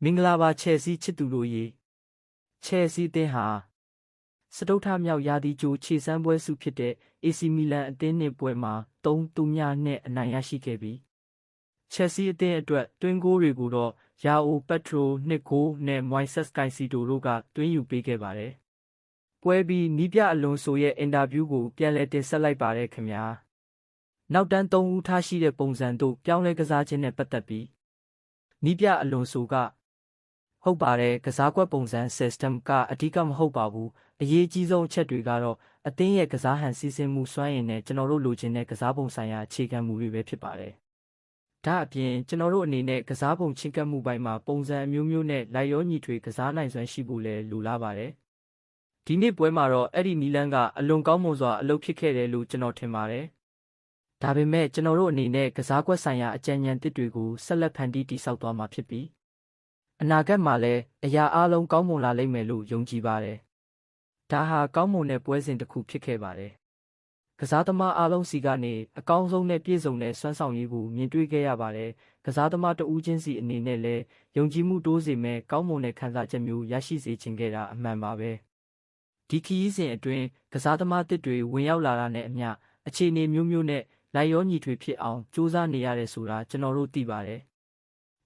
မင်္ဂလာပါချယ်ဆီချစ်သူတို့ရေချယ်ဆီအသင်းဟာစတုထမြောက်ရာသီကြိုခြေစမ်းပွဲစုဖြစ်တဲ့ AC မီလန်အသင်းနှင့်ပွဲမှာ3-0နဲ့အနိုင်ရရှိခဲ့ပြီးချယ်ဆီအသင်းအတွက်တွင်းဂိုးတွေကိုတော့ယာအိုပက်ထရို2ဂိုးနဲ့မွိုင်ဆက်ကိုင်စီတိုတို့ကတွင်းယူပေးခဲ့ပါတယ်။ပွဲပြီးနီးပြအလွန်ဆိုရဲ့အင်တာဗျူးကိုပြန်လည်တင်ဆက်လိုက်ပါတယ်ခင်ဗျာ။နောက်တန်း3ဦးထားရှိတဲ့ပုံစံတို့ပြောင်းလဲကစားခြင်းနဲ့ပတ်သက်ပြီးနီးပြအလွန်ဆိုကဟုတ်ပါတယ်ကစားကွက်ပုံစံ system ကအဓိကမဟုတ်ပါဘူးအရေးကြီးဆုံးအချက်တွေကတော့အသင်းရဲ့ကစားဟန်စီစဉ်မှုစွမ်းရည်နဲ့ကျွန်တော်တို့လိုချင်တဲ့ကစားပုံဆိုင်ရာအခြေခံမူတွေပဲဖြစ်ပါတယ်ဒါအပြင်ကျွန်တော်တို့အနေနဲ့ကစားပုံချင်းကပ်မှုပိုင်းမှာပုံစံအမျိုးမျိုးနဲ့လိုက်ရောညီထွေကစားနိုင်စွမ်းရှိဖို့လည်းလိုလားပါတယ်ဒီနေ့ပွဲမှာတော့အဲ့ဒီနီလန်းကအလွန်ကောင်းမွန်စွာအလုပ်ဖြစ်ခဲ့တယ်လို့ကျွန်တော်ထင်ပါတယ်ဒါပေမဲ့ကျွန်တော်တို့အနေနဲ့ကစားကွက်ဆိုင်ရာအကြံဉာဏ်သစ်တွေကိုဆက်လက်ဖန်တီးတည်ဆောက်သွားမှာဖြစ်ပြီးအနာဂတ်မှာလည်းအရာအလုံးကောင်းမွန်လာလိမ့်မယ်လို့ယုံကြည်ပါတယ်။ဒါဟာကောင်းမွန်တဲ့ပွဲစဉ်တစ်ခုဖြစ်ခဲ့ပါတယ်။ကစားသမားအလုံးစီကနေအကောင်းဆုံးနဲ့ပြည့်စုံတဲ့စွမ်းဆောင်ရည်ကိုမြင်တွေ့ခဲ့ရပါတယ်။ကစားသမားတဦးချင်းစီအနေနဲ့လည်းယုံကြည်မှုတိုးစေမဲ့ကောင်းမွန်တဲ့ခံစားချက်မျိုးရရှိစေချင်ခဲ့တာအမှန်ပါပဲ။ဒီခရီးစဉ်အတွင်းကစားသမားတစ်တွေဝင်ရောက်လာတာနဲ့အမျှအခြေအနေမျိုးမျိုးနဲ့လိုက်ရောညီထွေဖြစ်အောင်စူးစမ်းနေရတယ်ဆိုတာကျွန်တော်တို့သိပါတယ်။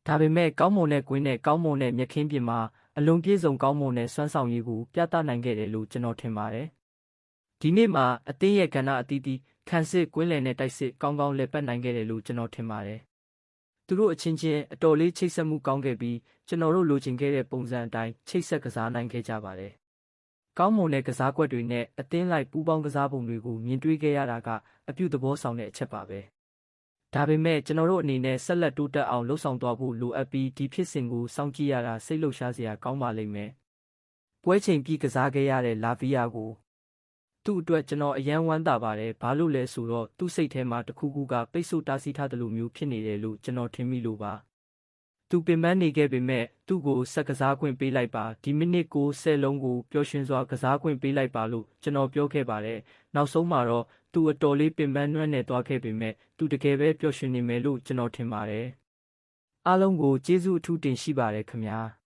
ဒါပေမဲ့ကောင်းမွန်တဲ့ကွင်းနဲ့ကောင်းမွန်တဲ့မြက်ခင်းပြင်မှာအလွန်ပြည့်စုံကောင်းမွန်တဲ့စွမ်းဆောင်ရည်ကိုပြသနိုင်ခဲ့တယ်လို့ကျွန်တော်ထင်ပါတယ်။ဒီနေ့မှာအသင်းရဲ့ကဏ္ဍအသီးသီးခံစစ်ကွင်းလယ်နဲ့တိုက်စစ်ကောင်းကောင်းလည်ပတ်နိုင်ခဲ့တယ်လို့ကျွန်တော်ထင်ပါတယ်။သူတို့အချင်းချင်းအတော်လေးချိတ်ဆက်မှုကောင်းခဲ့ပြီးကျွန်တော်တို့လိုချင်ခဲ့တဲ့ပုံစံအတိုင်းချိတ်ဆက်ကစားနိုင်ခဲ့ကြပါတယ်။ကောင်းမွန်တဲ့ကစားကွက်တွေနဲ့အသင်းလိုက်ပူးပေါင်းကစားပုံတွေကိုမြင်တွေ့ခဲ့ရတာကအပြုသဘောဆောင်တဲ့အချက်ပါပဲ။ဒါပေမဲ့ကျွန်တော်တို့အနေနဲ့ဆက်လက်တိုးတက်အောင်လှုပ်ဆောင်သွားဖို့လိုအပ်ပြီးဒီဖြစ်စဉ်ကိုစောင့်ကြည့်ရတာစိတ်လှုပ်ရှားစရာကောင်းပါလိမ့်မယ်။ပွဲချိန်ပြီးကစားခဲ့ရတဲ့လာဗီယာကိုသူ့အတွက်ကျွန်တော်အယံဝမ်းသာပါတယ်။ဘာလို့လဲဆိုတော့သူ့စိတ်ထဲမှာတခုခုကပိတ်ဆို့တားဆီးထားတယ်လို့မျိုးဖြစ်နေတယ်လို့ကျွန်တော်ထင်မိလို့ပါ။သူပင်ပန်းနေခဲ့ပေမဲ့သူ့ကိုဆက်ကစားခွင့်ပေးလိုက်ပါဒီမိနစ်ကို10လုံးကိုပျော်ရွှင်စွာကစားခွင့်ပေးလိုက်ပါလို့ကျွန်တော်ပြောခဲ့ပါတယ်။နောက်ဆုံးမှာတော့သူအတော်လေးပင်ပန်းနွမ်းနယ်သွားခဲ့ပေမဲ့သူတကယ်ပဲပျော်ရွှင်နေမယ်လို့ကျွန်တော်ထင်ပါတယ်။အားလုံးကိုကျေးဇူးအထူးတင်ရှိပါတယ်ခင်ဗျာ။